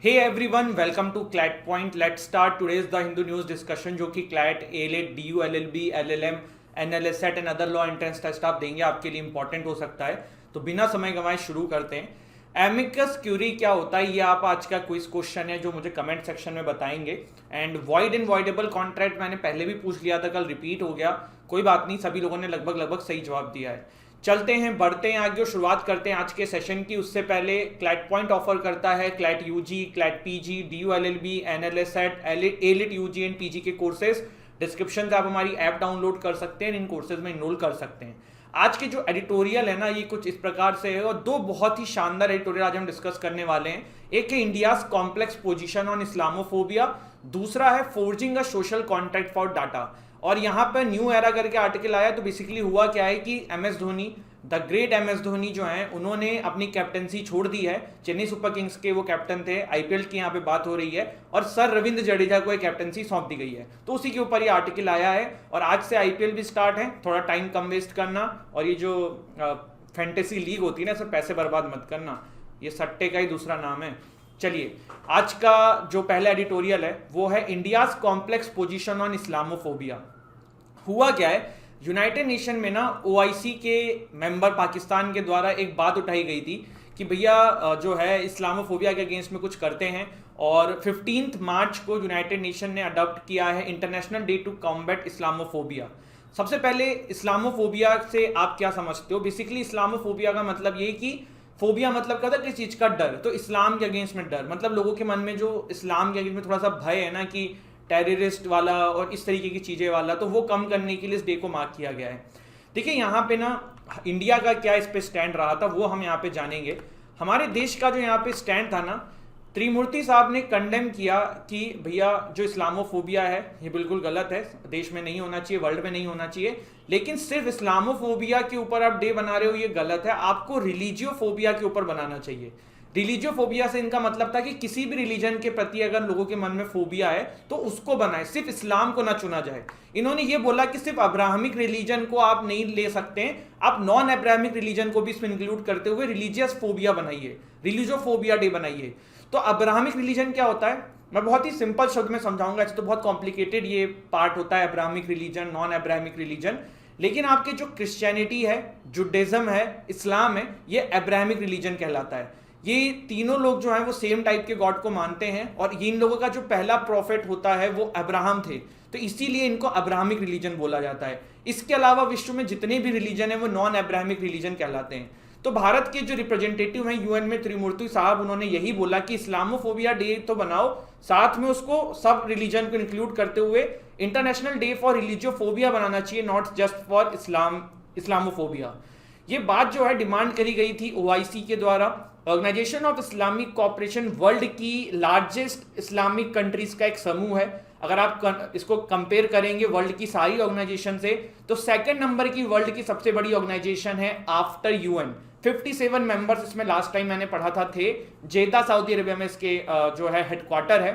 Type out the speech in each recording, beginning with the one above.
Hey everyone, welcome to CLAT point. Let's start today's the Hindu news discussion, जो कि CLAT, AILET, DU, LLB, LLM, NLSAT and other law entrance test आप देंगे, आपके लिए important हो सकता है। तो बिना समय गंवाए शुरू करते हैं। एमिकस क्यूरी क्या होता है, ये आप आज का क्विज क्वेश्चन है जो मुझे कमेंट सेक्शन में बताएंगे। And void and voidable contract मैंने पहले भी पूछ लिया था, कल रिपीट हो गया, कोई बात नहीं, सभी लोगों ने लगभग सही जवाब दिया है। चलते हैं, बढ़ते हैं आगे और शुरुआत करते हैं आज के सेशन की। उससे पहले क्लैट पॉइंट ऑफर करता है CLAT UG, CLAT PG, DU LLB, NLSAT, AILET UG and PG के कोर्सेज। डिस्क्रिप्शन से आप हमारी ऐप डाउनलोड कर सकते हैं, इन कोर्सेज में इनरोल कर सकते हैं। आज की जो एडिटोरियल है ना, ये कुछ इस प्रकार से है, और दो बहुत ही शानदार एडिटोरियल आज हम डिस्कस करने वाले हैं। एक है India's complex position on Islamophobia, दूसरा है forging a social contract for data. और यहाँ पर न्यू एरा करके आर्टिकल आया। तो बेसिकली हुआ क्या है कि MS Dhoni, the great MS Dhoni जो हैं, उन्होंने अपनी कैप्टनसी छोड़ दी है। चेन्नई सुपर किंग्स के वो कैप्टन थे, आईपीएल की यहाँ पे बात हो रही है, और सर रविंद्र जडेजा को एक कैप्टनसी सौंप दी गई है। तो उसी के ऊपर ये आर्टिकल आया है। और आज से आईपीएल भी स्टार्ट है, थोड़ा टाइम कम वेस्ट करना, और ये जो फैंटेसी लीग होती है ना, इसमें पैसे बर्बाद मत करना, ये सट्टे का ही दूसरा नाम है। चलिए, आज का जो पहला एडिटोरियल है वो है India's complex position on Islamophobia. हुआ क्या है, यूनाइटेड नेशन में ना ओआईसी के मेंबर पाकिस्तान के द्वारा एक बात उठाई गई थी कि भैया जो है इस्लामोफोबिया के अगेंस्ट में कुछ करते हैं। और 15 मार्च को यूनाइटेड नेशन ने अडॉप्ट किया है international day to combat Islamophobia. सबसे पहले इस्लामोफोबिया से आप क्या समझते हो? बेसिकली इस्लामोफोबिया का मतलब ये कि फोबिया मतलब क्या होता है, किसी चीज का डर। तो इस्लाम के अगेंस्ट में डर, मतलब लोगों के मन में जो इस्लाम के अगेंस्ट में थोड़ा सा भय है ना, कि टेररिस्ट वाला और इस तरीके की चीज़ें वाला, तो वो कम करने के लिए इस डे को मार्क किया गया है। देखिए, यहाँ पे ना इंडिया का क्या इस पे स्टैंड रहा था वो हम यहाँ पे जानेंगे। हमारे देश का जो यहाँ पे स्टैंड था ना, त्रिमूर्ति साहब ने कंडेम किया कि भैया जो इस्लामोफोबिया है ये बिल्कुल गलत है, देश में नहीं होना चाहिए, वर्ल्ड में नहीं होना चाहिए। लेकिन सिर्फ इस्लामोफोबिया के ऊपर आप डे बना रहे हो, ये गलत है, आपको रिलीजियोफोबिया के ऊपर बनाना चाहिए। रिलीजियोफोबिया से इनका मतलब था कि किसी भी रिलीजन के प्रति अगर लोगों के मन में फोबिया है तो उसको बनाए, सिर्फ इस्लाम को ना चुना जाए। इन्होंने ये बोला कि सिर्फ अब्राहमिक रिलीजन को आप नहीं ले सकते हैं, आप नॉन अब्राहमिक रिलीजन को भी इसमें इंक्लूड करते हुए रिलीजियस फोबिया बनाइए, रिलीजियोफोबिया डे बनाइए। तो अब्राहमिक रिलीजन क्या होता है, मैं बहुत ही सिंपल शब्द में समझाऊंगा, ऐसे तो बहुत कॉम्प्लिकेटेड ये पार्ट होता है, Abrahamic religion, non Abrahamic religion. लेकिन आपके जो क्रिश्चियनिटी है, जुडाइज्म है, इस्लाम है, ये अब्राहमिक रिलीजन कहलाता है। ये तीनों लोग जो हैं वो सेम टाइप के गॉड को मानते हैं, और इन लोगों का जो पहला प्रॉफिट होता है वो अब्राहम थे, तो इसीलिए इनको अब्राहमिक रिलीजन बोला जाता है। इसके अलावा विश्व में जितने भी रिलीजन है वो नॉन अब्राहमिक रिलीजन कहलाते हैं। तो भारत के जो रिप्रेजेंटेटिव हैं यूएन में, त्रिमूर्ति साहब, उन्होंने यही बोला कि इस्लामोफोबिया डे तो बनाओ, साथ में उसको सब रिलीजन को इंक्लूड करते हुए इंटरनेशनल डे फॉर रिलीजियोफोबिया बनाना चाहिए, नॉट जस्ट फॉर इस्लामोफोबिया। ये बात जो है डिमांड करी गई थी ओआईसी के द्वारा, organisation of Islamic cooperation, world की लार्जेस्ट इस्लामिक कंट्रीज का एक समूह है। अगर आप इसको कंपेयर करेंगे वर्ल्ड की सारी ऑर्गेनाइजेशन से, तो सेकंड नंबर की वर्ल्ड की सबसे बड़ी ऑर्गेनाइजेशन है आफ्टर यूएन। 57 मेंबर्स इसमें लास्ट टाइम मैंने पढ़ा था थे। जेदा सऊदी अरेबिया में इसके जो है हेडक्वार्टर है।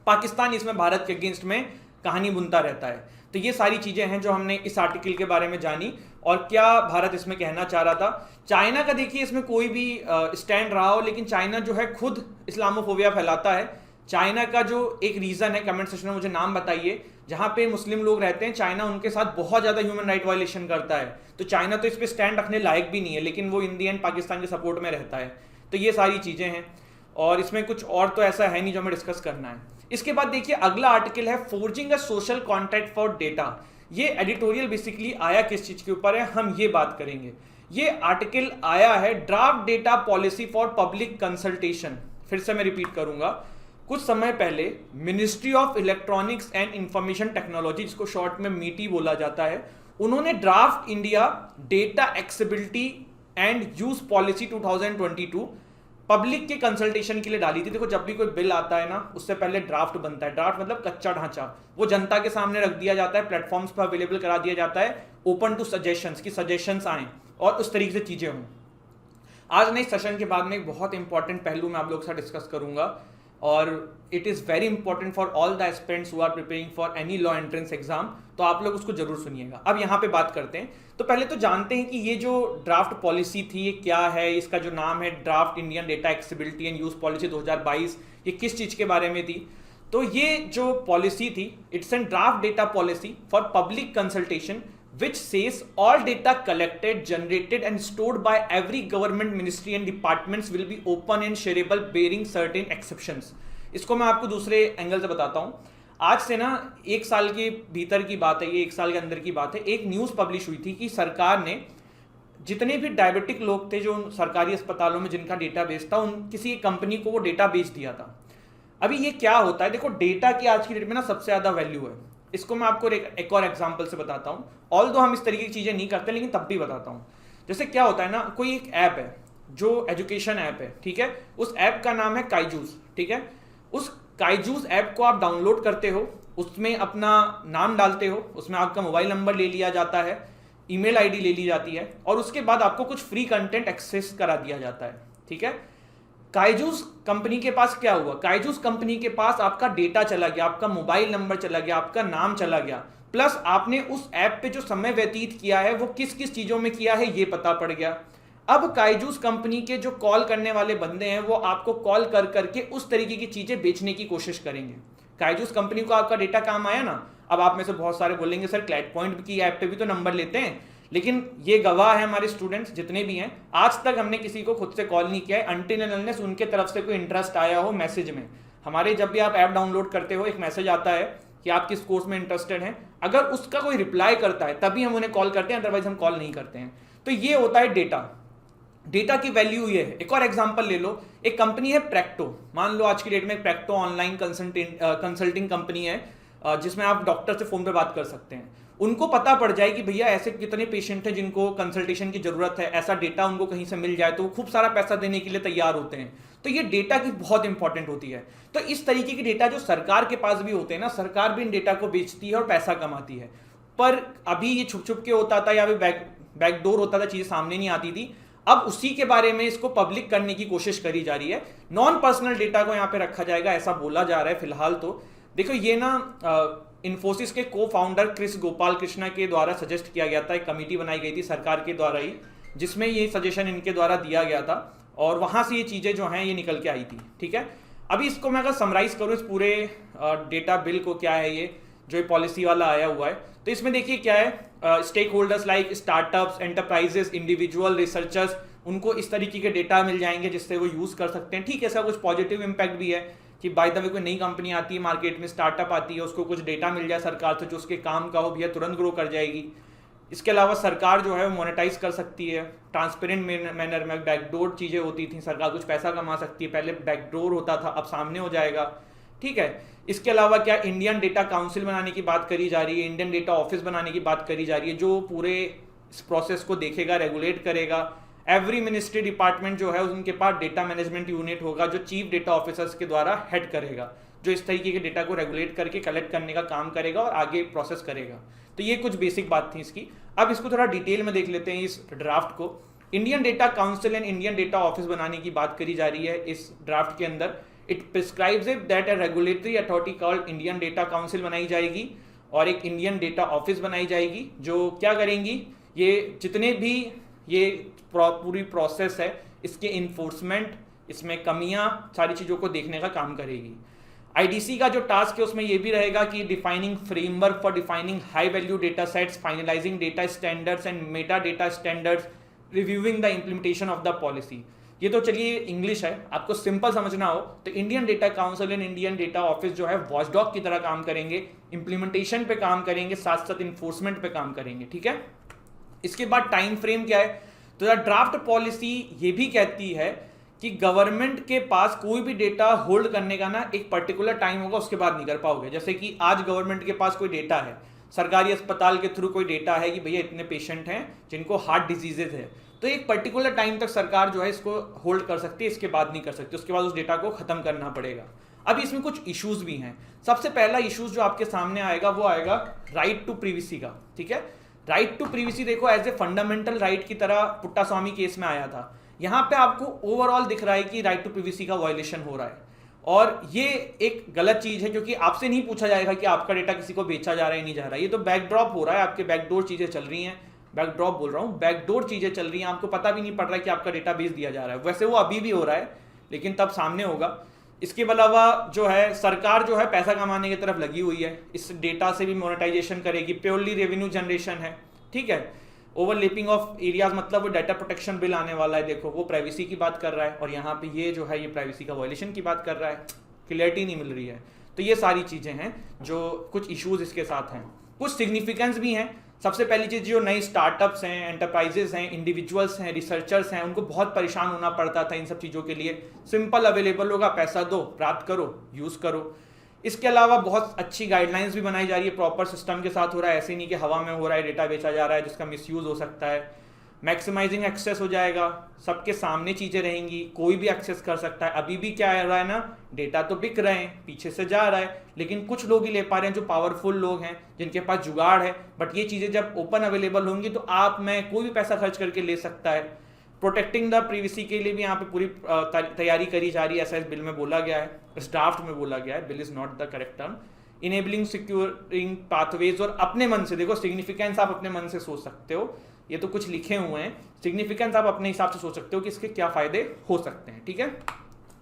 पाकिस्तान इसमें भारत के अगेंस्ट में कहानी बुनता रहता है। तो ये सारी चीजें हैं जो हमने इस आर्टिकल के बारे में जानी, और क्या भारत इसमें कहना चाह रहा था। चाइना का देखिए इसमें कोई भी स्टैंड रहा हो, लेकिन चाइना जो है खुद इस्लामोफोबिया फैलाता है। चाइना का जो एक रीजन है, कमेंट सेक्शन में मुझे नाम बताइए, जहां पे मुस्लिम लोग रहते हैं, चाइना उनके साथ बहुत ज्यादा ह्यूमन राइट वायलेशन करता है। तो चाइना तो इस पे स्टैंड रखने लायक भी नहीं है, लेकिन वो इन दी एंड पाकिस्तान के सपोर्ट में रहता है। तो ये सारी चीजें हैं, और इसमें कुछ और तो ऐसा है नहीं जो हमें डिस्कस करना है। इसके बाद देखिए अगला आर्टिकल है forging a social contract for data. ये एडिटोरियल बेसिकली आया किस चीज के ऊपर है, हम ये बात करेंगे। ये आर्टिकल आया है draft data policy for public consultation. फिर से मैं रिपीट करूंगा, कुछ समय पहले ministry of electronics and information technology, जिसको शॉर्ट में मीटी बोला जाता है, उन्होंने draft India data accessibility and use policy 2022 public के कंसल्टेशन के लिए डाली थी। देखो, जब भी कोई बिल आता है ना, उससे पहले ड्राफ्ट बनता है। ड्राफ्ट मतलब कच्चा ढांचा, वो जनता के सामने रख दिया जाता है, प्लेटफॉर्म्स पर अवेलेबल करा दिया जाता है, ओपन टू सजेशंस, की सजेशंस आए और उस तरीके से चीजें हों। आज मैं इस सेशन के बाद में एक बहुत इंपॉर्टेंट पहलू मैं आप लोगों के साथ डिस्कस करूंगा। और it is very important for all the aspirants who are preparing for any law entrance exam, तो आप लोग उसको जरूर सुनिएगा। अब यहाँ पे बात करते हैं, तो पहले तो जानते हैं कि ये जो ड्राफ्ट पॉलिसी थी ये क्या है। इसका जो नाम है draft Indian data accessibility and use policy 2022, ये किस चीज़ के बारे में थी। तो ये जो पॉलिसी थी, it's an draft data policy for public consultation which says all data collected, generated and stored by every government ministry and departments will be open and shareable bearing certain exceptions। इसको मैं आपको दूसरे angle से बताता हूँ। आज से ना 1 साल के भीतर की बात है, ये 1 साल के अंदर की बात है। एक न्यूज़ पब्लिश हुई थी कि सरकार ने जितने भी डायबिटिक लोग थे जो सरकारी अस्पतालों में जिनका डेटा बेस था, उन किसी कंपनी को वो डेटा बेच दिया था। अभी ये क्या होता है, देखो डेटा की आज की डेट में ना सबसे ज़्यादा वैल्यू है। इसको मैं आपको एक और एग्जांपल से बताता हूँ, ऑल दो हम इस तरीके की चीज़ें नहीं करते लेकिन तब भी बताता हूँ। जैसे क्या होता है ना, कोई एक ऐप है जो एजुकेशन ऐप है, ठीक है, उस ऐप का नाम है काइजूस, ठीक है। उस काइजूस ऐप को आप डाउनलोड करते हो, उसमें अपना नाम डालते हो, उसमें आपका मोबाइल नंबर ले लिया जाता है, ईमेल आईडी ले ली जाती है और उसके बाद आपको कुछ फ्री कंटेंट एक्सेस करा दिया जाता है, ठीक है। काइजूस कंपनी के पास क्या हुआ, काइजूस कंपनी के पास आपका डेटा चला गया, आपका मोबाइल नंबर चला गया, आपका नाम चला गया, प्लस आपने उस ऐप पे जो समय व्यतीत किया है वो किस किस चीज़ों में किया है ये पता पड़ गया। अब काइजूस कंपनी के जो कॉल करने वाले बंदे हैं वो आपको कॉल कर करके उस तरीके की चीज़ें बेचने की कोशिश करेंगे। काइजूस कंपनी को आपका डेटा काम आया ना। अब आप में से बहुत सारे बोलेंगे सर क्लैट पॉइंट की ऐप पे भी तो नंबर लेते हैं, लेकिन ये गवाह है हमारे स्टूडेंट्स जितने भी हैं, आज तक हमने किसी को खुद से कॉल नहीं किया है अनटिल एंड अनलेस उनके तरफ से कोई इंटरेस्ट आया हो मैसेज में। हमारे जब भी आप ऐप डाउनलोड करते हो एक मैसेज आता है कि आप किस कोर्स में इंटरेस्टेड हैं, अगर उसका कोई रिप्लाई करता है तभी हम उन्हें कॉल करते हैं, अदरवाइज हम कॉल नहीं करते हैं। तो ये होता है डेटा, डेटा की वैल्यू ये है। एक और एग्जांपल ले लो, एक कंपनी है प्रैक्टो, मान लो आज की डेट में प्रैक्टो ऑनलाइन कंसल्टिंग कंपनी है जिसमें आप डॉक्टर से फोन पे बात कर सकते हैं। उनको पता पड़ जाए कि भैया ऐसे कितने पेशेंट हैं जिनको कंसल्टेशन की जरूरत है, ऐसा डेटा उनको कहीं से मिल जाए तो वो खूब सारा पैसा देने के लिए तैयार होते हैं। तो ये डेटा की बहुत इंपॉर्टेंट होती है। तो इस तरीके के डेटा जो सरकार के पास भी होते हैं ना, सरकार भी इन डेटा को बेचती है और पैसा कमाती है। पर अभी ये छुप छुप के होता था या बैकडोर होता था, चीजें सामने नहीं आती थी। अब उसी के बारे में इसको पब्लिक करने की कोशिश करी जा रही है। नॉन पर्सनल डेटा को यहाँ पे रखा जाएगा ऐसा बोला जा रहा है फिलहाल। तो देखो ये ना इन्फोसिस के को फाउंडर क्रिस गोपाल कृष्णा के द्वारा सजेस्ट किया गया था, एक कमेटी बनाई गई थी सरकार के द्वारा ही, जिसमें ये सजेशन इनके द्वारा दिया गया था और वहाँ से ये चीज़ें जो हैं ये निकल के आई थी, ठीक है। अभी इसको मैं अगर समराइज करूँ इस पूरे डेटा बिल को, क्या है ये जो पॉलिसी वाला आया हुआ है, तो इसमें देखिए क्या है, stakeholders like startups, enterprises, individual researchers, उनको इस तरीके के डेटा मिल जाएंगे जिससे वो यूज़ कर सकते हैं। ठीक है, इसका कुछ पॉजिटिव इम्पैक्ट भी है कि बाय द वे कोई नई कंपनी आती है मार्केट में, स्टार्टअप आती है, उसको कुछ डेटा मिल जाए सरकार से जो उसके काम का हो, भैया तुरंत ग्रो कर जाएगी। इसके अलावा सरकार जो है वो मोनेटाइज कर सकती है ट्रांसपेरेंट मैनर में। बैकडोर चीज़ें होती थी, सरकार कुछ पैसा कमा सकती है, पहले बैकडोर होता था, अब सामने हो जाएगा, ठीक है। इसके अलावा क्या इंडियन डेटा काउंसिल बनाने की बात करी जा रही है, इंडियन डेटा ऑफिस बनाने की बात करी जा रही है, जो पूरे इस प्रोसेस को देखेगा, रेगुलेट करेगा। एवरी मिनिस्ट्री डिपार्टमेंट जो है उनके पास डेटा मैनेजमेंट यूनिट होगा जो चीफ डेटा ऑफिसर्स के द्वारा हेड करेगा, जो इस तरीके के डेटा को रेगुलेट करके कलेक्ट करने का काम करेगा और आगे प्रोसेस करेगा। तो ये कुछ बेसिक बात थी इसकी। अब इसको थोड़ा डिटेल में देख लेते हैं इस ड्राफ्ट को। Indian data council and Indian data office बनाने की बात करी जा रही है इस ड्राफ्ट के अंदर। It prescribes it that a regulatory authority called Indian data council बनाई जाएगी और एक इंडियन डेटा ऑफिस बनाई जाएगी जो क्या करेंगी, ये जितने भी ये पूरी प्रोसेस है इसके इन्फोर्समेंट, इसमें कमियां, सारी चीज़ों को देखने का काम करेगी। आईडीसी का जो टास्क है उसमें यह भी रहेगा कि defining framework for defining high value data sets, finalising data standards and metadata standards, reviewing the implementation of the policy. ये तो चलिए इंग्लिश है, आपको सिंपल समझना हो तो Indian data council and Indian data office जो है वॉचडॉग की तरह काम करेंगे, इंप्लीमेंटेशन पे काम करेंगे, साथ साथ इन्फोर्समेंट पे काम करेंगे, ठीक है। इसके बाद टाइम फ्रेम क्या है, तो ड्राफ्ट पॉलिसी ये भी कहती है कि गवर्नमेंट के पास कोई भी डेटा होल्ड करने का ना एक पर्टिकुलर टाइम होगा, उसके बाद नहीं कर पाओगे। जैसे कि आज गवर्नमेंट के पास कोई डेटा है, सरकारी अस्पताल के थ्रू कोई डेटा है कि भैया इतने पेशेंट हैं जिनको हार्ट डिजीजेज है, तो एक पर्टिकुलर टाइम तक सरकार जो है इसको होल्ड कर सकती है, इसके बाद नहीं कर सकती, उसके बाद उस डेटा को खत्म करना पड़ेगा। अब इसमें कुछ इश्यूज भी हैं। सबसे पहला इश्यूज जो आपके सामने आएगा वो आएगा राइट टू प्रिवेसी का, ठीक है। राइट टू प्रिवेसी देखो एज ए फंडामेंटल राइट की तरह पुट्टास्वामी केस में आया था। यहाँ पे आपको ओवरऑल दिख रहा है कि राइट टू प्रिवेसी का वायलेशन हो रहा है और ये एक गलत चीज है, क्योंकि आपसे नहीं पूछा जाएगा कि आपका डेटा किसी को बेचा जा रहा है नहीं जा रहा है। ये तो बैकड्रॉप हो रहा है, आपके बैकडोर चीजें चल रही हैं, बैकड्रॉप बोल रहा हूँ, बैकडोर चीजें चल रही हैं, आपको पता भी नहीं पड़ रहा है कि आपका डेटा बेच दिया जा रहा है। वैसे वो अभी भी हो रहा है, लेकिन तब सामने होगा। इसके अलावा जो है सरकार जो है पैसा कमाने की तरफ लगी हुई है, इस डेटा से भी मोनेटाइजेशन करेगी, प्योरली रेवेन्यू जनरेशन है, ठीक है। ओवरलैपिंग ऑफ एरियाज मतलब वो डाटा प्रोटेक्शन बिल आने वाला है, देखो वो प्राइवेसी की बात कर रहा है, और यहाँ पे ये जो है ये प्राइवेसी का वायलेशन की बात कर रहा है, क्लियरिटी नहीं मिल रही है। तो ये सारी चीज़ें हैं जो कुछ इश्यूज इसके साथ हैं, कुछ सिग्निफिकेंस भी हैं। सबसे पहली चीज़, जो नई स्टार्टअप्स हैं, एंटरप्राइजेस हैं, इंडिविजुअल्स हैं, रिसर्चर्स हैं, उनको बहुत परेशान होना पड़ता था इन सब चीज़ों के लिए। सिंपल अवेलेबल होगा, पैसा दो, प्राप्त करो, यूज़ करो। इसके अलावा बहुत अच्छी गाइडलाइंस भी बनाई जा रही है, प्रॉपर सिस्टम के साथ हो रहा है, ऐसे नहीं कि हवा में हो रहा है, डेटा बेचा जा रहा है जिसका मिसयूज़ हो सकता है। मैक्सिमाइजिंग एक्सेस हो जाएगा, सबके सामने चीज़ें रहेंगी, कोई भी एक्सेस कर सकता है। अभी भी क्या हो रहा है ना, डेटा तो बिक रहे हैं, पीछे से जा रहा है, लेकिन कुछ लोग ही ले पा रहे हैं, जो पावरफुल लोग हैं, जिनके पास जुगाड़ है। बट ये चीज़ें जब ओपन अवेलेबल होंगी तो आप मैं कोई भी पैसा खर्च करके ले सकता है। प्रोटेक्टिंग द प्रिवेसी के लिए भी यहाँ पे पूरी तैयारी करी जा रही है, ऐसा इस बिल में बोला गया है, इस ड्राफ्ट में बोला गया है, bill is not the correct term. Enabling securing pathways, और अपने मन से देखो, सिग्निफिकेंस आप अपने मन से सोच सकते हो, ये तो कुछ लिखे हुए हैं, सिग्निफिकेंस आप अपने हिसाब से सोच सकते हो कि इसके क्या फायदे हो सकते हैं, ठीक है।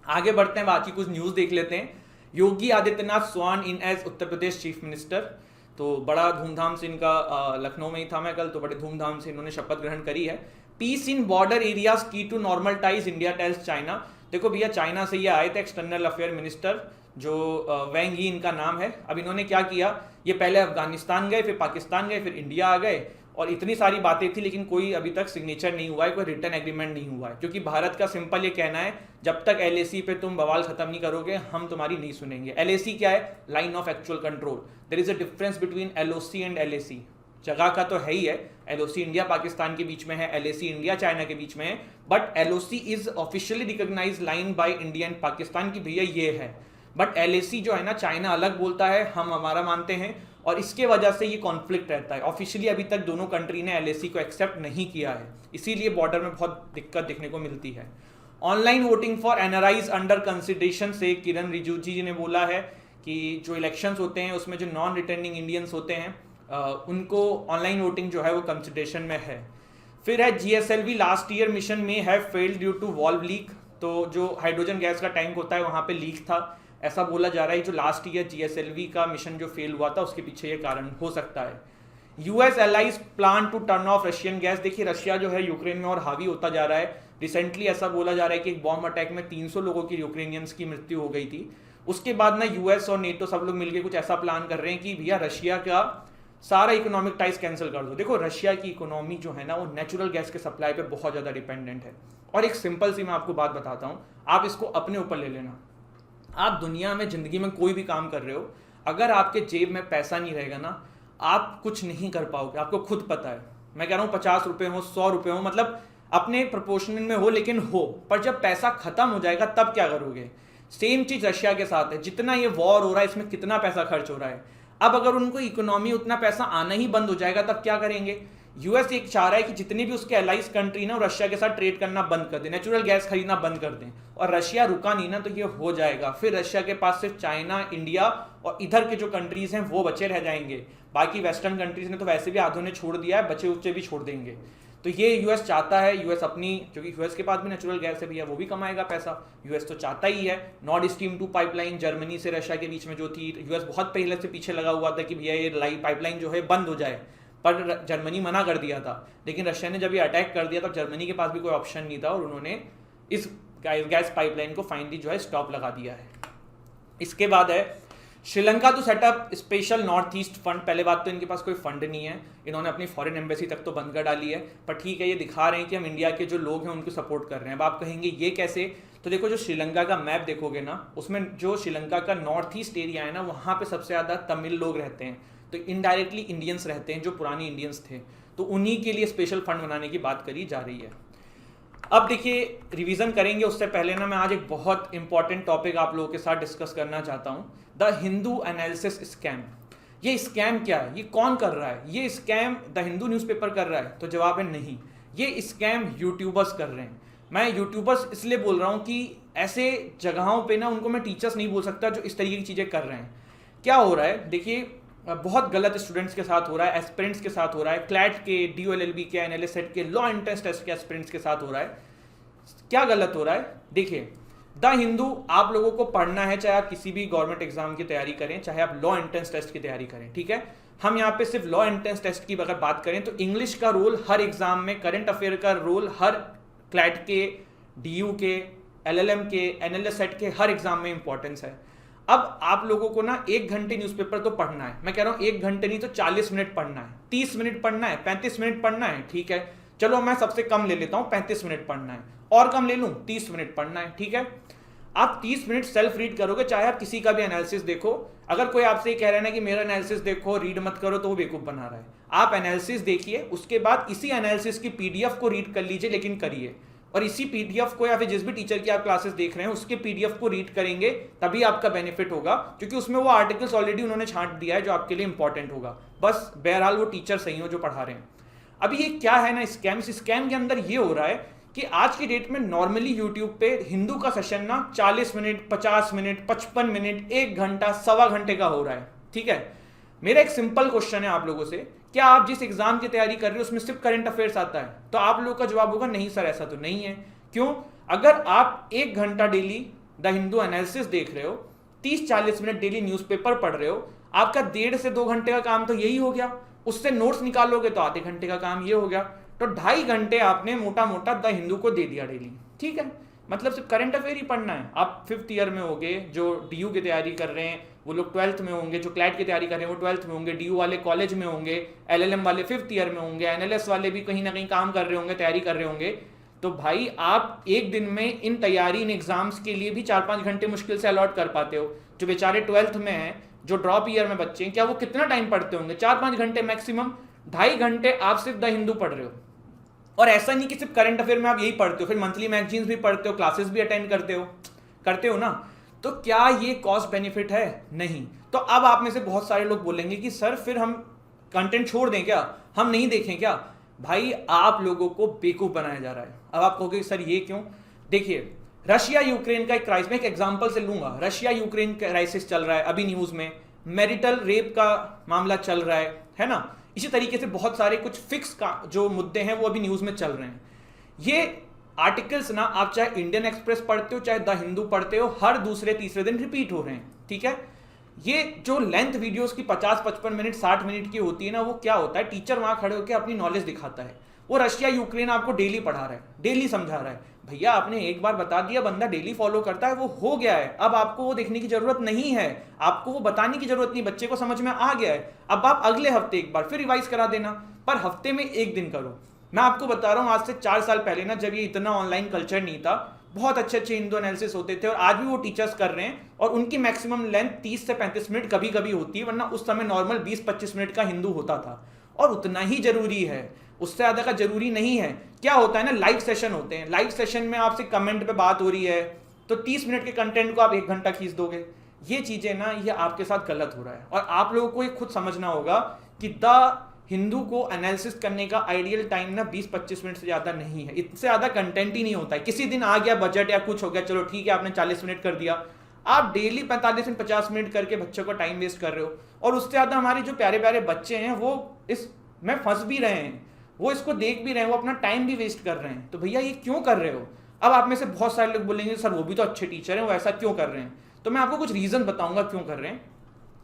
आगे बढ़ते हैं, बाकी कुछ न्यूज़ देख लेते हैं। योगी आदित्यनाथ स्वान इन as Uttar Pradesh chief minister, तो बड़ा धूमधाम से इनका लखनऊ में ही था मैं कल, तो बड़े धूमधाम से इन्होंने शपथ ग्रहण करी है। Peace in border areas key to normal ties, India tells China. देखो भैया, चाइना से ये आए थे एक्सटर्नल अफेयर मिनिस्टर, जो वैंग यी इनका नाम है। अब इन्होंने क्या किया, ये पहले अफगानिस्तान गए, फिर पाकिस्तान गए, फिर इंडिया आ गए, और इतनी सारी बातें थी, लेकिन कोई अभी तक सिग्नेचर नहीं हुआ है, कोई रिटर्न एग्रीमेंट नहीं हुआ है, क्योंकि भारत का सिंपल ये कहना है, जब तक एलएसी पे तुम बवाल खत्म नहीं करोगे हम तुम्हारी नहीं सुनेंगे। एलएसी क्या है, line of actual control. There is a difference between LOC and LAC. जगह का तो है ही है, एलओसी इंडिया पाकिस्तान के बीच में है, एलएसी इंडिया चाइना के बीच में है, but LOC is officially recognised line by India and Pakistan की भैया ये है। बट एलएसी जो है ना, चाइना अलग बोलता है, हम हमारा मानते हैं, और इसके वजह से ये कॉन्फ्लिक्ट रहता है। ऑफिशियली अभी तक दोनों कंट्री ने एलएसी को एक्सेप्ट नहीं किया है, इसीलिए बॉर्डर में बहुत दिक्कत देखने को मिलती है। Online voting for NRIs under consideration से किरण रिजिजू जी ने बोला है कि जो इलेक्शंस होते हैं उसमें जो नॉन रिटर्निंग इंडियंस होते हैं उनको ऑनलाइन वोटिंग जो है वो कंसिडरेशन में है। फिर है जीएसएलवी लास्ट ईयर मिशन में है failed due to valve leak, तो जो हाइड्रोजन गैस का टैंक होता है वहाँ पे लीक था, ऐसा बोला जा रहा है। जो लास्ट ईयर जीएसएलवी का मिशन जो फेल हुआ था उसके पीछे ये कारण हो सकता है। US allies plan to turn off Russian gas, देखिए रशिया जो है यूक्रेन में और हावी होता जा रहा है। रिसेंटली ऐसा बोला जा रहा है कि एक बॉम्ब अटैक में 300 लोगों की यूक्रेनियंस की मृत्यु हो गई थी। उसके बाद ना यूएस और नेटो सब लोग मिलकर कुछ ऐसा प्लान कर रहे हैं कि भैया रशिया का सारा इकोनॉमिक टाइज कैंसिल कर दो। देखो रशिया की इकोनॉमी जो है ना वो नेचुरल गैस के सप्लाई पे बहुत ज़्यादा डिपेंडेंट है। और एक सिंपल सी मैं आपको बात बताता हूँ, आप इसको अपने ऊपर ले लेना। आप दुनिया में ज़िंदगी में कोई भी काम कर रहे हो, अगर आपके जेब में पैसा नहीं रहेगा ना, आप कुछ नहीं कर पाओगे, आपको खुद पता है। मैं कह रहा हूँ 50 रुपये हो, 100 रुपये हो, मतलब अपने प्रोपोर्शन में हो, लेकिन हो। पर जब पैसा खत्म हो जाएगा तब क्या करोगे? सेम चीज़ रशिया के साथ है। जितना ये वॉर हो रहा है इसमें कितना पैसा खर्च हो रहा है। अब अगर उनको इकोनॉमी उतना पैसा आना ही बंद हो जाएगा तब क्या करेंगे? यूएस एक चाह रहा है कि जितनी भी उसके एलाइज कंट्री ना रशिया के साथ ट्रेड करना बंद कर दें, नेचुरल गैस खरीदना बंद कर दें। और रशिया रुका नहीं ना तो ये हो जाएगा। फिर रशिया के पास सिर्फ चाइना, इंडिया और इधर के जो कंट्रीज हैं वो बचे रह जाएंगे। बाकी वेस्टर्न कंट्रीज ने तो वैसे भी आधों ने छोड़ दिया है, बचे उच्चे भी छोड़ देंगे। तो ये यूएस चाहता है, यूएस अपनी, क्योंकि यूएस के पास भी नेचुरल गैस है भैया, वो भी कमाएगा पैसा। यूएस तो चाहता ही है। नॉर्थ स्ट्रीम 2 पाइपलाइन जर्मनी से रशिया के बीच में जो थी, यूएस बहुत पहले से पीछे लगा हुआ था कि भैया ये पाइपलाइन जो है बंद हो जाए, पर जर्मनी मना कर दिया था। लेकिन रशिया ने जब ये अटैक कर दिया तब जर्मनी के पास भी कोई ऑप्शन नहीं था और उन्होंने इस गैस पाइपलाइन को फाइनली जो है स्टॉप लगा दिया है। इसके बाद है Sri Lanka to set up special north east fund. पहले बात तो इनके पास कोई फंड नहीं है, इन्होंने अपनी फॉरेन एम्बेसी तक तो बंद कर डाली है, पर ठीक है ये दिखा रहे हैं कि हम इंडिया के जो लोग हैं उनको सपोर्ट कर रहे हैं। अब आप कहेंगे ये कैसे? तो देखो जो श्रीलंका का मैप देखोगे ना, उसमें जो श्रीलंका का नॉर्थ ईस्ट एरिया है ना, वहाँ पे सबसे ज़्यादा तमिल लोग रहते हैं, तो इनडायरेक्टली इंडियंस रहते हैं जो पुराने इंडियंस थे, तो उन्हीं के लिए स्पेशल फंड बनाने की बात करी जा रही है। अब देखिए रिवीजन करेंगे, उससे पहले ना मैं आज एक बहुत इंपॉर्टेंट टॉपिक आप लोगों के साथ डिस्कस करना चाहता हूँ, द हिंदू एनालिसिस स्कैम। ये स्कैम क्या है? ये कौन कर रहा है? ये स्कैम द हिंदू न्यूज़पेपर कर रहा है? तो जवाब है नहीं, ये स्कैम यूट्यूबर्स कर रहे हैं। मैं यूट्यूबर्स इसलिए बोल रहा हूँ कि ऐसे जगहों पे ना उनको मैं टीचर्स नहीं बोल सकता जो इस तरीके की चीज़ें कर रहे हैं। क्या हो रहा है देखिए, बहुत गलत स्टूडेंट्स के साथ हो रहा है, एस्पिरेंट्स के साथ हो रहा है, क्लैट के, DOLLB के, NLS के, लॉ एंट्रेंस टेस्ट के एस्पिरेंट्स के साथ हो रहा है। क्या गलत हो रहा है देखिए, द हिंदू आप लोगों को पढ़ना है, चाहे आप किसी भी गवर्नमेंट एग्जाम की तैयारी करें, चाहे आप लॉ एंट्रेंस टेस्ट की तैयारी करें, ठीक है। हम यहाँ पे सिर्फ लॉ एंट्रेंस टेस्ट की अगर बात करें तो इंग्लिश का रोल हर एग्जाम में, करंट अफेयर का रोल हर क्लैट के, DU के, LLM के, NLS सेट के हर एग्जाम में इंपॉर्टेंस है। अब आप लोगों को ना 1 घंटे न्यूज़पेपर तो पढ़ना है, मैं कह रहा हूँ 1 घंटे नहीं तो 40 मिनट पढ़ना है, 30 मिनट पढ़ना है, 35 मिनट पढ़ना है, ठीक है। चलो मैं सबसे कम ले लेता हूँ, 35 मिनट पढ़ना है, और कम ले लूँ 30 मिनट पढ़ना है, ठीक है। आप 30 मिनट सेल्फ रीड करोगे, चाहे आप किसी का भी एनालिसिस देखो। अगर कोई आपसे ये कह रहा है ना कि मेरा एनालिसिस देखो, रीड मत करो, तो वो बेवकूफ बना रहा है। आप एनालिसिस देखिए, उसके बाद इसी एनालिसिस की PDF को रीड कर लीजिए, लेकिन करिए। और इसी PDF को या फिर जिस भी टीचर की आप क्लासेस देख रहे हैं उसके PDF को रीड करेंगे, तभी आपका बेनिफिट होगा, क्योंकि उसमें वो आर्टिकल्स ऑलरेडी उन्होंने छांट दिया है जो आपके लिए इंपॉर्टेंट होगा। बस बहरहाल वो टीचर सही हो जो पढ़ा रहे हैं। अभी ये क्या है ना स्कैम, इस स्कैम के अंदर ये हो रहा है कि आज की डेट में नॉर्मली यूट्यूब पे हिंदू का सेशन ना 40 मिनट, 50 मिनट, 55 मिनट, 1 घंटा, सवा घंटे का हो रहा है, ठीक है। मेरा एक सिंपल क्वेश्चन है आप लोगों से, क्या आप जिस एग्जाम की तैयारी कर रहे हो उसमें सिर्फ करंट अफेयर्स आता है? तो आप लोगों का जवाब होगा नहीं सर, ऐसा तो नहीं है। क्यों? अगर आप 1 घंटा डेली द हिंदू एनालिसिस देख रहे हो, 30-40 मिनट डेली न्यूज़पेपर पढ़ रहे हो, आपका 1.5 से 2 घंटे का काम तो यही हो गया। उससे नोट्स निकालोगे तो आधे घंटे का काम ये हो गया, तो 2.5 घंटे आपने मोटा मोटा द हिंदू को दे दिया डेली, ठीक है। मतलब सिर्फ करंट अफेयर ही पढ़ना है। आप 5th ईयर में होंगे, जो DU की तैयारी कर रहे हैं वो लोग 12th में होंगे, जो क्लैट की तैयारी कर रहे हैं वो 12th में होंगे, DU वाले कॉलेज में होंगे, LLM वाले 5th ईयर में होंगे, NLS वाले भी कहीं ना कहीं काम कर रहे होंगे, तैयारी कर रहे होंगे। तो भाई आप एक दिन में इन तैयारी, इन एग्जाम्स के लिए भी 4-5 घंटे मुश्किल से अलॉट कर पाते हो। जो बेचारे 12th में हैं, जो ड्रॉप ईयर में बच्चे हैं, क्या वो कितना टाइम पढ़ते होंगे? 4-5 घंटे मैक्सिमम। 2.5 घंटे आप सिर्फ द हिंदू पढ़ रहे हो। और ऐसा नहीं कि सिर्फ करंट अफेयर में आप यही पढ़ते हो, फिर मंथली मैगजीन्स भी पढ़ते हो, क्लासेस भी अटेंड करते हो ना। तो क्या ये कॉस्ट बेनिफिट है? नहीं। तो अब आप में से बहुत सारे लोग बोलेंगे कि सर फिर हम कंटेंट छोड़ दें क्या, हम नहीं देखें क्या? भाई आप लोगों को बेवकूफ बनाया जा रहा है। अब आप कहोगे सर ये क्यों? देखिए, रशिया यूक्रेन का एक क्राइसिस, मैं एक एग्जांपल से लूंगा। रशिया यूक्रेन क्राइसिस चल रहा है अभी न्यूज में, मैरिटल रेप का मामला चल रहा है ना। इसी तरीके से बहुत सारे कुछ फिक्स का जो मुद्दे हैं वो अभी न्यूज में चल रहे हैं। ये आर्टिकल्स ना आप चाहे इंडियन एक्सप्रेस पढ़ते हो, चाहे द हिंदू पढ़ते हो, हर दूसरे तीसरे दिन रिपीट हो रहे हैं, ठीक है। ये जो लेंथ वीडियोस की 50-55 मिनट, 60 मिनट की होती है ना, वो क्या होता है, टीचर वहां खड़े होकर अपनी नॉलेज दिखाता है। वो रशिया यूक्रेन आपको डेली पढ़ा रहा है, डेली समझा रहा है। भैया आपने एक बार बता दिया, बंदा डेली फॉलो करता है, वो हो गया है। अब आपको वो देखने की जरूरत नहीं है, आपको वो बताने की जरूरत नहीं, बच्चे को समझ में आ गया है। अब आप अगले हफ्ते एक बार फिर रिवाइज करा देना, पर हफ्ते में 1 दिन करो। मैं आपको बता रहा हूँ, आज से 4 साल पहले ना, जब ये इतना ऑनलाइन कल्चर नहीं था, बहुत अच्छे अच्छे हिंदू एनालिसिस होते थे, और आज भी वो टीचर्स कर रहे हैं, और उनकी मैक्सिमम लेंथ 30 से 35 मिनट कभी कभी होती है, वरना उस समय नॉर्मल 20-25 मिनट का हिंदू होता था। और उतना ही जरूरी है, उससे ज्यादा का जरूरी नहीं है। क्या होता है ना, लाइव सेशन होते हैं, लाइव सेशन में आपसे कमेंट पे बात हो रही है, तो 30 मिनट के कंटेंट को आप 1 घंटा खींच दोगे। ये चीजें ना, ये आपके साथ गलत हो रहा है, और आप लोगों को ये खुद समझना होगा कि द हिंदू को एनालिसिस करने का आइडियल टाइम ना 20-25 मिनट से ज्यादा नहीं है। इससे ज्यादा कंटेंट ही नहीं होता है। किसी दिन आ गया बजट या कुछ हो गया, चलो ठीक है, आपने 40 मिनट कर दिया। आप डेली 45 से 50 मिनट करके बच्चों का टाइम वेस्ट कर रहे हो, और उससे ज्यादा हमारे जो प्यारे प्यारे बच्चे हैं वो इस में फंस भी रहे हैं, वो इसको देख भी रहे हैं, वो अपना टाइम भी वेस्ट कर रहे हैं। तो भैया ये क्यों कर रहे हो? अब आप में से बहुत सारे लोग बोलेंगे सर वो भी तो अच्छे टीचर हैं, वो ऐसा क्यों कर रहे हैं? तो मैं आपको कुछ रीजन बताऊंगा क्यों कर रहे हैं।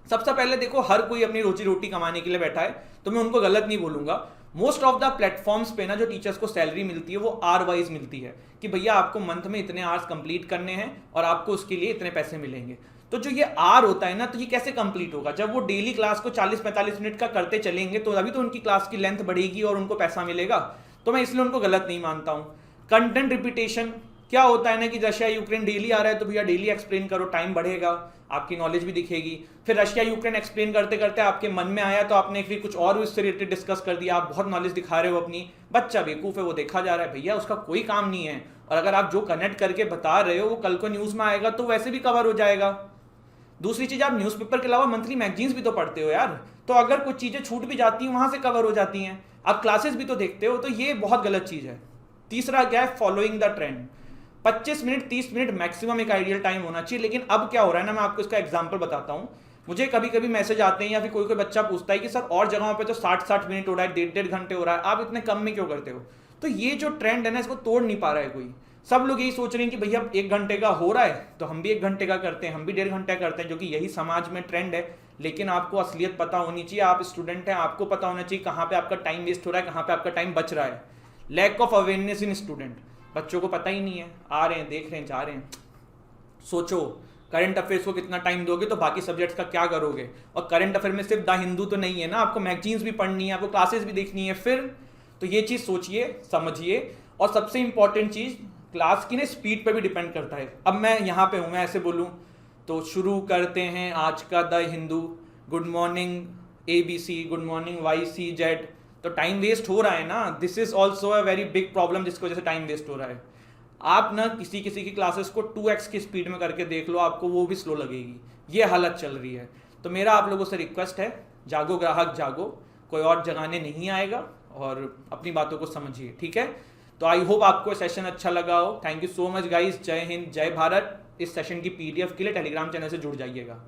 सबसे पहले देखो, हर कोई अपनी रोजी रोटी कमाने के लिए बैठा है, तो मैं उनको गलत नहीं बोलूंगा। मोस्ट ऑफ द प्लेटफॉर्म्स पे ना जो टीचर्स को सैलरी मिलती है वो आर वाइज मिलती है, कि भैया आपको मंथ में इतने आवर्स कंप्लीट करने हैं और आपको उसके लिए इतने पैसे मिलेंगे। तो जो ये आर होता है ना, तो ये कैसे कंप्लीट होगा? जब वो डेली क्लास को 40-45 मिनट का करते चलेंगे, तो अभी तो उनकी क्लास की लेंथ बढ़ेगी और उनको पैसा मिलेगा। तो मैं इसलिए उनको गलत नहीं मानता हूँ। कंटेंट रिपीटेशन क्या होता है ना, कि रशिया यूक्रेन डेली आ रहा है, तो भैया डेली एक्सप्लेन करो, टाइम बढ़ेगा, आपकी नॉलेज भी दिखेगी। फिर रशिया यूक्रेन एक्सप्लेन करते करते आपके मन में आया, तो आपने फिर कुछ और उससे रिलेटेड डिस्कस कर दिया, आप बहुत नॉलेज दिखा रहे हो अपनी। बच्चा बेवकूफ है, वो देखा जा रहा है, भैया उसका कोई काम नहीं है। और अगर आप जो कनेक्ट करके बता रहे हो वो कल को न्यूज में आएगा तो वैसे भी कवर हो जाएगा। दूसरी चीज, आप न्यूज़पेपर के अलावा मंथली मैगजीन्स भी तो पढ़ते हो यार, तो अगर कुछ चीजें छूट भी जाती हैं वहां से कवर हो जाती हैं। आप क्लासेस भी तो देखते हो, तो ये बहुत गलत चीज है। तीसरा क्या है, following the trend. 25 minute 30 minute maximum एक आइडियल टाइम होना चाहिए। लेकिन अब क्या हो रहा है ना, मैं आपको इसका एग्जांपल बताता हूँ। मुझे कभी कभी मैसेज आते हैं या फिर कोई कोई बच्चा पूछता है कि सर और जगहों पे तो 60-60 मिनट हो रहा है, 1.5 घंटे हो रहा है, आप इतने कम में क्यों करते हो? तो ये जो ट्रेंड है ना, इसको तोड़ नहीं पा रहा है कोई। सब लोग यही सोच रहे हैं कि भैया 1 घंटे का हो रहा है तो हम भी 1 घंटे का करते हैं, हम भी 1.5 घंटे करते हैं, जो कि यही समाज में ट्रेंड है। लेकिन आपको असलियत पता होनी चाहिए, आप स्टूडेंट हैं, आपको पता होना चाहिए कहाँ पे आपका टाइम वेस्ट हो रहा है, कहाँ पे आपका टाइम बच रहा है। Lack of awareness in student, बच्चों को पता ही नहीं है, आ रहे हैं, देख रहे हैं, जा रहे हैं। सोचो करंट अफेयर्स को कितना टाइम दोगे तो बाकी सब्जेक्ट्स का क्या करोगे? और करंट अफेयर में सिर्फ द हिंदू तो नहीं है ना, आपको मैगजीन्स भी पढ़नी है, आपको क्लासेस भी देखनी है फिर। तो ये चीज़ सोचिए, समझिए। और सबसे इंपॉर्टेंट चीज़, क्लास की ना स्पीड पे भी डिपेंड करता है। अब मैं यहाँ पे हूँ, मैं ऐसे बोलूँ तो शुरू करते हैं आज का the Hindu, good morning ABC, good morning YCZ, तो टाइम वेस्ट हो रहा है ना। This is also a very big problem जिसकी वजह से टाइम वेस्ट हो रहा है। आप ना किसी किसी की क्लासेस को 2x की स्पीड में करके देख लो, आपको वो भी स्लो लगेगी। ये हालत चल रही है। तो मेरा आप लोगों से रिक्वेस्ट है, जागो ग्राहक जागो, कोई और जगाने नहीं आएगा, और अपनी बातों को समझिए, ठीक है? तो आई होप आपको सेशन अच्छा लगा हो। Thank you so much guys, जय हिंद, जय भारत। इस सेशन की PDF के लिए टेलीग्राम चैनल से जुड़ जाइएगा।